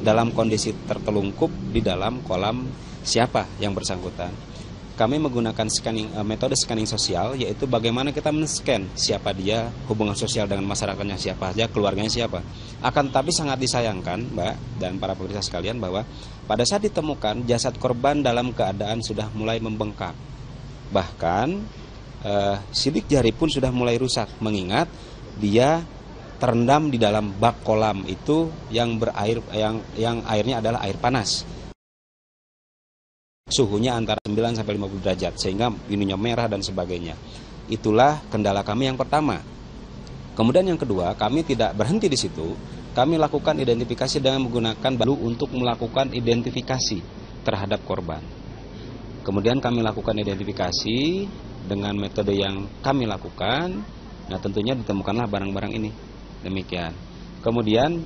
dalam kondisi tertelungkup di dalam kolam siapa yang bersangkutan. Kami menggunakan metode scanning sosial, yaitu bagaimana kita men-scan siapa dia, hubungan sosial dengan masyarakatnya siapa saja, keluarganya siapa. Akan tetapi sangat disayangkan, Mbak dan para pemirsa sekalian, bahwa pada saat ditemukan jasad korban dalam keadaan sudah mulai membengkak. Bahkan sidik jari pun sudah mulai rusak, mengingat dia terendam di dalam bak kolam itu yang berair, yang airnya adalah air panas. Suhunya antara 9 sampai 50 derajat sehingga ininya merah dan sebagainya. Itulah kendala kami yang pertama. Kemudian yang kedua, kami tidak berhenti di situ. Kami lakukan identifikasi dengan menggunakan balu untuk melakukan identifikasi terhadap korban. Kemudian kami lakukan identifikasi dengan metode yang kami lakukan. Nah, tentunya ditemukanlah barang-barang ini. Demikian. Kemudian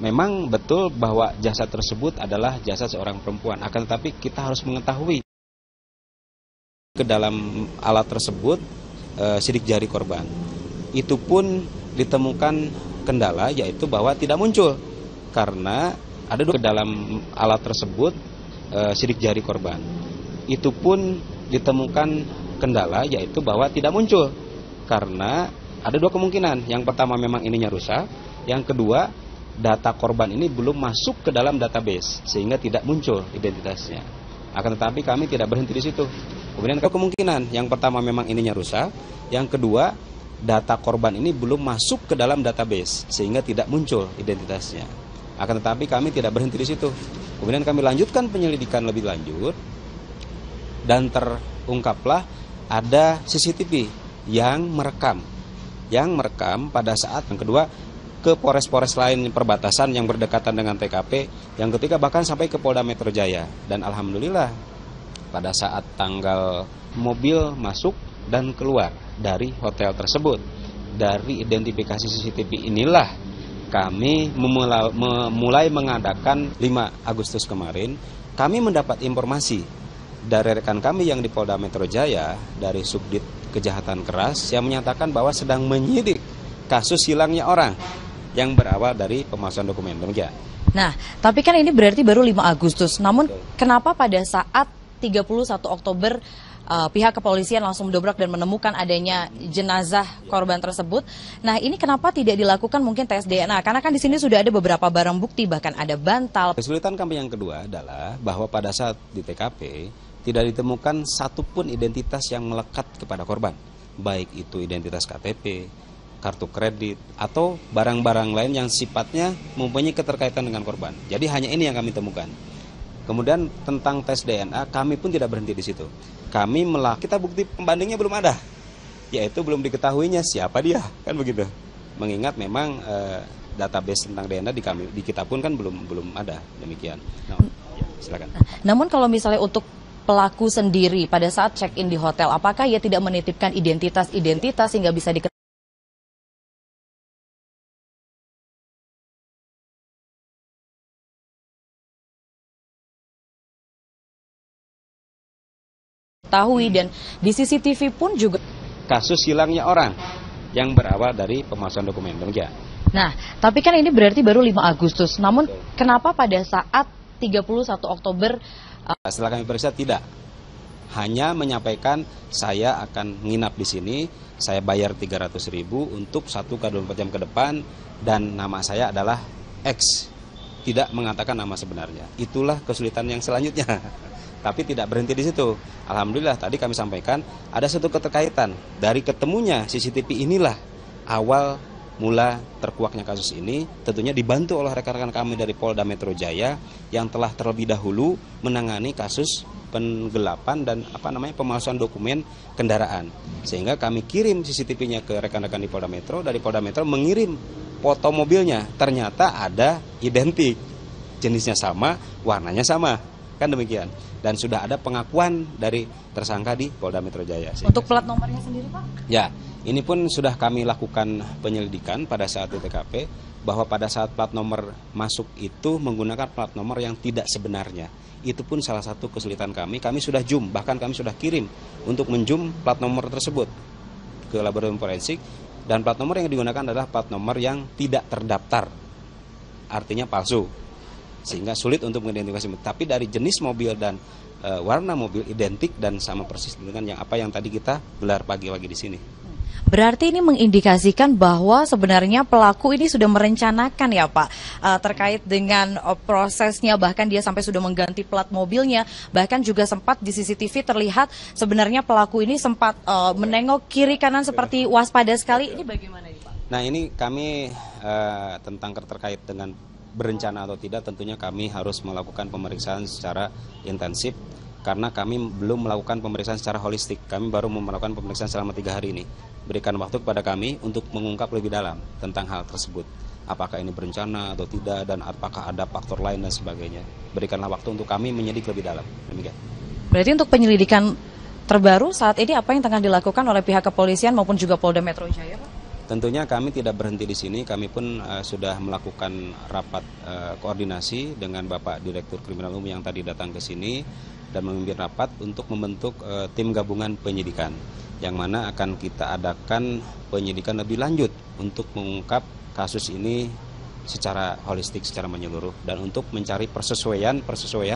memang betul bahwa jasad tersebut adalah jasad seorang perempuan. Akan tetapi kita harus mengetahui ke dalam alat tersebut sidik jari korban. Itu pun ditemukan kendala, yaitu bahwa tidak muncul. Karena ada ke dalam alat tersebut sidik jari korban. Itu pun ditemukan kendala, yaitu bahwa tidak muncul. Karena ada dua kemungkinan. Yang pertama memang ininya rusak. Yang kedua, data korban ini belum masuk ke dalam database sehingga tidak muncul identitasnya. Akan tetapi kami tidak berhenti di situ. Kemudian kemungkinan yang pertama memang ininya rusak, yang kedua data korban ini belum masuk ke dalam database sehingga tidak muncul identitasnya. Akan tetapi kami tidak berhenti di situ. Kemudian kami lanjutkan penyelidikan lebih lanjut dan terungkaplah ada CCTV yang merekam pada saat yang kedua ke pores-pores lain perbatasan yang berdekatan dengan TKP, yang ketiga bahkan sampai ke Polda Metro Jaya. Dan alhamdulillah pada saat tanggal mobil masuk dan keluar dari hotel tersebut, dari identifikasi CCTV inilah kami mulai mengadakan 5 Agustus kemarin, kami mendapat informasi dari rekan kami yang di Polda Metro Jaya, dari Subdit Kejahatan Keras, yang menyatakan bahwa sedang menyidik kasus hilangnya orang yang berawal dari pemalsuan dokumen. Demikian. Nah, tapi kan ini berarti baru 5 Agustus. Namun kenapa pada saat 31 Oktober pihak kepolisian langsung mendobrak dan menemukan adanya jenazah korban tersebut? Nah, ini kenapa tidak dilakukan mungkin tes DNA? Karena kan di sini sudah ada beberapa barang bukti, bahkan ada bantal. Kesulitan kami yang kedua adalah bahwa pada saat di TKP tidak ditemukan satupun identitas yang melekat kepada korban. Baik itu identitas KTP, kartu kredit, atau barang-barang lain yang sifatnya mempunyai keterkaitan dengan korban. Jadi hanya ini yang kami temukan. Kemudian tentang tes DNA, kami pun tidak berhenti di situ. Kita bukti pembandingnya belum ada, yaitu belum diketahuinya siapa dia, kan begitu. Mengingat memang database tentang DNA di kita pun kan belum ada, demikian. Nah, ya, silakan. Namun kalau misalnya untuk pelaku sendiri pada saat check-in di hotel, apakah ia tidak menitipkan identitas sehingga bisa diketahui dan di CCTV pun juga kasus hilangnya orang yang berawal dari pemalsuan dokumen. Demikian. Nah, tapi kan ini berarti baru 5 Agustus. Namun kenapa pada saat 31 Oktober setelah kami periksa tidak. Hanya menyampaikan saya akan nginap di sini, saya bayar 300.000 untuk 1x24 jam ke depan dan nama saya adalah X. Tidak mengatakan nama sebenarnya. Itulah kesulitan yang selanjutnya. Tapi tidak berhenti di situ. Alhamdulillah tadi kami sampaikan ada satu keterkaitan. Dari ketemunya CCTV inilah awal mula terkuaknya kasus ini, tentunya dibantu oleh rekan-rekan kami dari Polda Metro Jaya yang telah terlebih dahulu menangani kasus penggelapan dan pemalsuan dokumen kendaraan. Sehingga kami kirim CCTV-nya ke rekan-rekan di Polda Metro, dari Polda Metro mengirim foto mobilnya, ternyata ada identik, jenisnya sama, warnanya sama, kan demikian. Dan sudah ada pengakuan dari tersangka di Polda Metro Jaya. Untuk plat nomornya sendiri, Pak? Ya, ini pun sudah kami lakukan penyelidikan pada saat di TKP, bahwa pada saat plat nomor masuk itu menggunakan plat nomor yang tidak sebenarnya. Itu pun salah satu kesulitan kami sudah zoom, bahkan kami sudah kirim untuk menzoom plat nomor tersebut ke laboratorium forensik, dan plat nomor yang digunakan adalah plat nomor yang tidak terdaftar, artinya palsu. sehingga sulit untuk mengidentifikasi. Tapi dari jenis mobil dan warna mobil identik dan sama persis dengan apa yang tadi kita gelar pagi-pagi di sini. Berarti ini mengindikasikan bahwa sebenarnya pelaku ini sudah merencanakan ya Pak, terkait dengan prosesnya, bahkan dia sampai sudah mengganti plat mobilnya, bahkan juga sempat di CCTV terlihat sebenarnya pelaku ini sempat menengok kiri kanan seperti waspada sekali. Ini bagaimana ini Pak? Nah ini kami tentang terkait dengan berencana atau tidak, tentunya kami harus melakukan pemeriksaan secara intensif karena kami belum melakukan pemeriksaan secara holistik. Kami baru melakukan pemeriksaan selama 3 hari ini. Berikan waktu kepada kami untuk mengungkap lebih dalam tentang hal tersebut. Apakah ini berencana atau tidak, dan apakah ada faktor lain dan sebagainya. Berikanlah waktu untuk kami menyidik lebih dalam. Demikian. Berarti untuk penyelidikan terbaru saat ini apa yang tengah dilakukan oleh pihak kepolisian maupun juga Polda Metro Jaya Pak? Tentunya kami tidak berhenti di sini, kami pun sudah melakukan rapat koordinasi dengan Bapak Direktur Kriminal Umum yang tadi datang ke sini dan memimpin rapat untuk membentuk tim gabungan penyidikan yang mana akan kita adakan penyidikan lebih lanjut untuk mengungkap kasus ini secara holistik, secara menyeluruh, dan untuk mencari persesuaian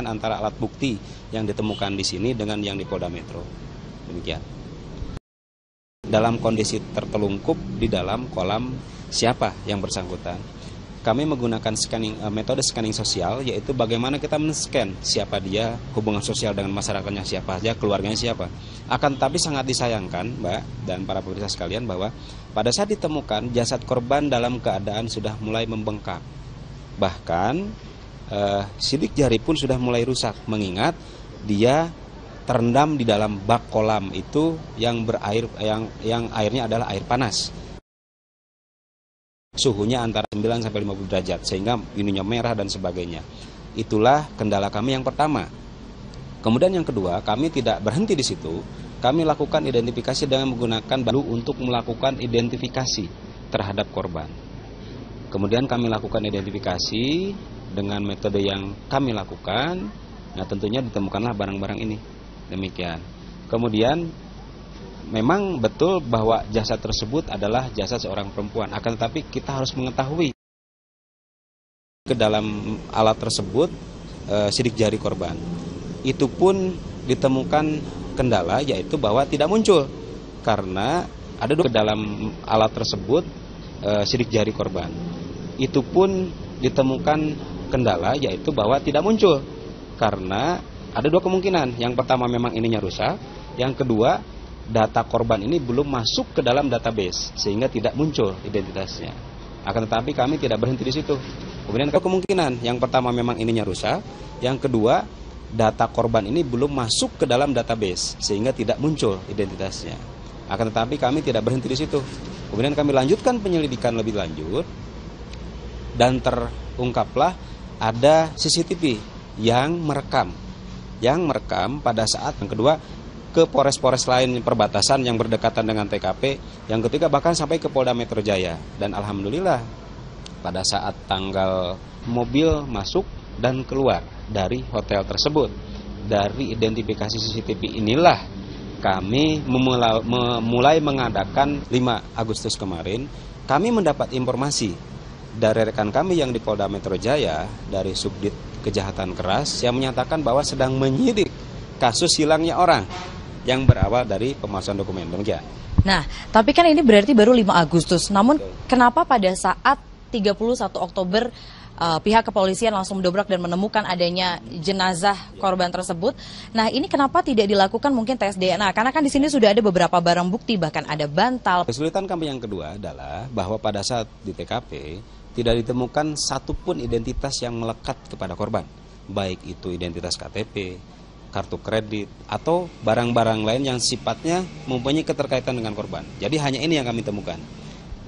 antara alat bukti yang ditemukan di sini dengan yang di Polda Metro. Demikian. Dalam kondisi tertelungkup di dalam kolam siapa yang bersangkutan. Kami menggunakan metode scanning sosial, yaitu bagaimana kita men-scan siapa dia, hubungan sosial dengan masyarakatnya siapa saja, keluarganya siapa. Akan tetapi sangat disayangkan, Mbak dan para pemirsa sekalian, bahwa pada saat ditemukan jasad korban dalam keadaan sudah mulai membengkak. Bahkan sidik jari pun sudah mulai rusak, mengingat dia terendam di dalam bak kolam itu yang berair, yang airnya adalah air panas. Suhunya antara 9 sampai 50 derajat sehingga ininya merah dan sebagainya. Itulah kendala kami yang pertama. Kemudian yang kedua, kami tidak berhenti di situ. Kami lakukan identifikasi dengan menggunakan balu untuk melakukan identifikasi terhadap korban. Kemudian kami lakukan identifikasi dengan metode yang kami lakukan. Nah, tentunya ditemukanlah barang-barang ini. Demikian. Kemudian memang betul bahwa jasad tersebut adalah jasad seorang perempuan. Akan tetapi kita harus mengetahui ke dalam alat tersebut sidik jari korban. Itu pun ditemukan kendala, yaitu bahwa tidak muncul karena ada ke dalam alat tersebut sidik jari korban. Itu pun ditemukan kendala, yaitu bahwa tidak muncul karena ada 2 kemungkinan. Yang pertama memang ininya rusak, yang kedua data korban ini belum masuk ke dalam database sehingga tidak muncul identitasnya. Akan tetapi kami tidak berhenti di situ. Kemudian kemungkinan yang pertama memang ininya rusak, yang kedua data korban ini belum masuk ke dalam database sehingga tidak muncul identitasnya. Akan tetapi kami tidak berhenti di situ. Kemudian kami lanjutkan penyelidikan lebih lanjut dan terungkaplah ada CCTV yang merekam pada saat yang kedua ke Polres-Polres lain perbatasan yang berdekatan dengan TKP, yang ketiga bahkan sampai ke Polda Metro Jaya. Dan alhamdulillah pada saat tanggal mobil masuk dan keluar dari hotel tersebut, dari identifikasi CCTV inilah kami mulai mengadakan 5 Agustus kemarin, kami mendapat informasi dari rekan kami yang di Polda Metro Jaya, dari Subdit Kejahatan Keras, yang menyatakan bahwa sedang menyidik kasus hilangnya orang yang berawal dari pemalsuan dokumen. Demikian. Nah, tapi kan ini berarti baru 5 Agustus. Namun kenapa pada saat 31 Oktober pihak kepolisian langsung mendobrak dan menemukan adanya jenazah korban tersebut? Nah, ini kenapa tidak dilakukan mungkin tes DNA? Karena kan di sini sudah ada beberapa barang bukti, bahkan ada bantal. Kesulitan kami yang kedua adalah bahwa pada saat di TKP tidak ditemukan satupun identitas yang melekat kepada korban. Baik itu identitas KTP, kartu kredit, atau barang-barang lain yang sifatnya mempunyai keterkaitan dengan korban. Jadi hanya ini yang kami temukan.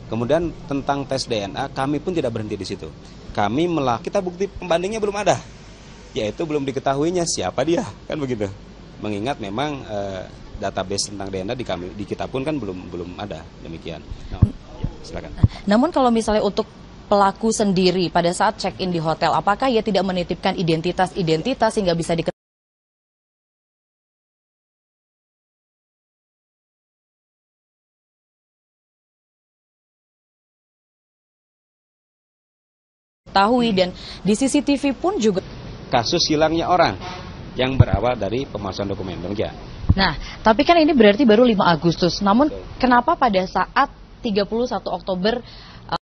Kemudian tentang tes DNA, kami pun tidak berhenti di situ. Kita bukti pembandingnya belum ada, yaitu belum diketahuinya siapa dia, kan begitu. Mengingat memang database tentang DNA di kita pun kan belum ada, demikian. Nah, ya, silakan. Namun kalau misalnya untuk pelaku sendiri pada saat check-in di hotel, apakah ia tidak menitipkan identitas sehingga bisa diketahui? diketahui dan di CCTV pun juga. Kasus hilangnya orang yang berawal dari pemalsuan dokumen, demikian. Nah, tapi kan ini berarti baru 5 Agustus. Namun kenapa pada saat 31 Oktober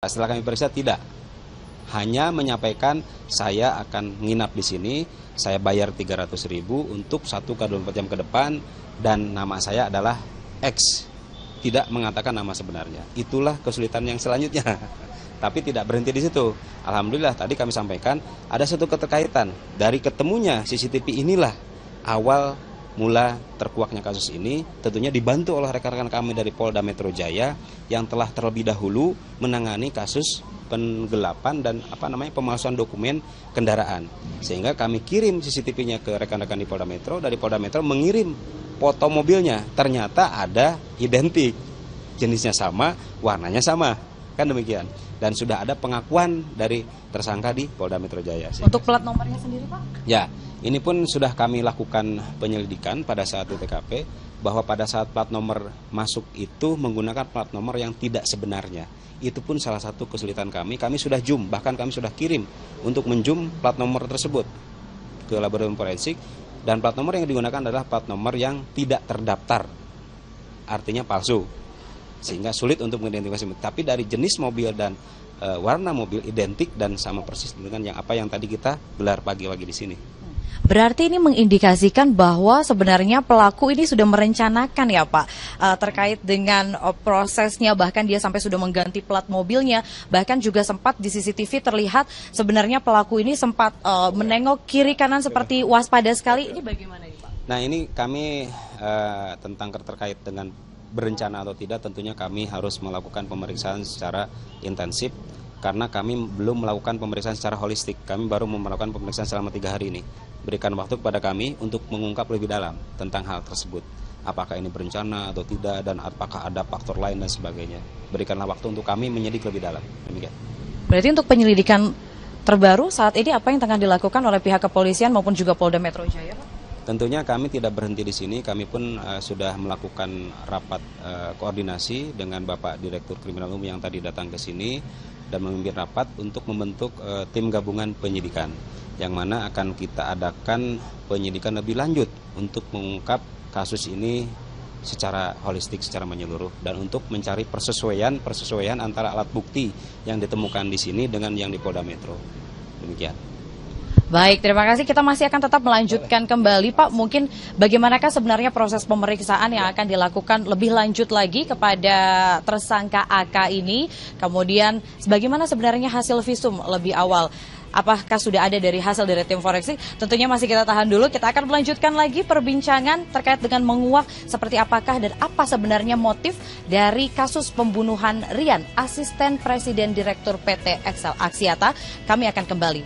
setelah kami periksa tidak. Hanya menyampaikan saya akan nginap di sini, saya bayar 300.000 untuk 1 x 24 jam ke depan dan nama saya adalah X. Tidak mengatakan nama sebenarnya. Itulah kesulitan yang selanjutnya. Tapi tidak berhenti di situ. Alhamdulillah tadi kami sampaikan ada satu keterkaitan. Dari ketemunya CCTV inilah awal mula terkuaknya kasus ini, tentunya dibantu oleh rekan-rekan kami dari Polda Metro Jaya yang telah terlebih dahulu menangani kasus penggelapan dan pemalsuan dokumen kendaraan. Sehingga kami kirim CCTV-nya ke rekan-rekan di Polda Metro, dari Polda Metro mengirim foto mobilnya, ternyata ada identik, jenisnya sama, warnanya sama, kan demikian. Dan sudah ada pengakuan dari tersangka di Polda Metro Jaya. Untuk plat nomornya sendiri, Pak? Ya, ini pun sudah kami lakukan penyelidikan pada saat di TKP, bahwa pada saat plat nomor masuk itu menggunakan plat nomor yang tidak sebenarnya. Itu pun salah satu kesulitan kami sudah zoom, bahkan kami sudah kirim untuk menzoom plat nomor tersebut ke laboratorium forensik, dan plat nomor yang digunakan adalah plat nomor yang tidak terdaftar, artinya palsu, sehingga sulit untuk mengidentifikasi. Tapi dari jenis mobil dan warna mobil identik dan sama persis dengan yang tadi kita gelar pagi-pagi di sini. Berarti ini mengindikasikan bahwa sebenarnya pelaku ini sudah merencanakan ya Pak, terkait dengan prosesnya, bahkan dia sampai sudah mengganti plat mobilnya, bahkan juga sempat di CCTV terlihat sebenarnya pelaku ini sempat menengok kiri kanan seperti waspada sekali. Ini bagaimana ini Pak? Nah ini kami tentang terkait dengan berencana atau tidak, tentunya kami harus melakukan pemeriksaan secara intensif. Karena kami belum melakukan pemeriksaan secara holistik, kami baru melakukan pemeriksaan selama 3 hari ini. Berikan waktu kepada kami untuk mengungkap lebih dalam tentang hal tersebut. Apakah ini berencana atau tidak, dan apakah ada faktor lain dan sebagainya. Berikanlah waktu untuk kami menyidik lebih dalam. Demikian. Berarti untuk penyelidikan terbaru saat ini apa yang tengah dilakukan oleh pihak kepolisian maupun juga Polda Metro Jaya, Pak? Tentunya kami tidak berhenti di sini, kami pun sudah melakukan rapat koordinasi dengan Bapak Direktur Kriminal Umum yang tadi datang ke sini dan memimpin rapat untuk membentuk tim gabungan penyidikan, yang mana akan kita adakan penyidikan lebih lanjut untuk mengungkap kasus ini secara holistik, secara menyeluruh, dan untuk mencari persesuaian antara alat bukti yang ditemukan di sini dengan yang di Polda Metro. Demikian. Baik, terima kasih. Kita masih akan tetap melanjutkan kembali, Pak. Mungkin bagaimanakah sebenarnya proses pemeriksaan yang akan dilakukan lebih lanjut lagi kepada tersangka AK ini? Kemudian, bagaimana sebenarnya hasil visum lebih awal? Apakah sudah ada dari hasil dari tim forensik? Tentunya masih kita tahan dulu. Kita akan melanjutkan lagi perbincangan terkait dengan menguak seperti apakah dan apa sebenarnya motif dari kasus pembunuhan Rian, asisten Presiden Direktur PT Excel Axiata. Kami akan kembali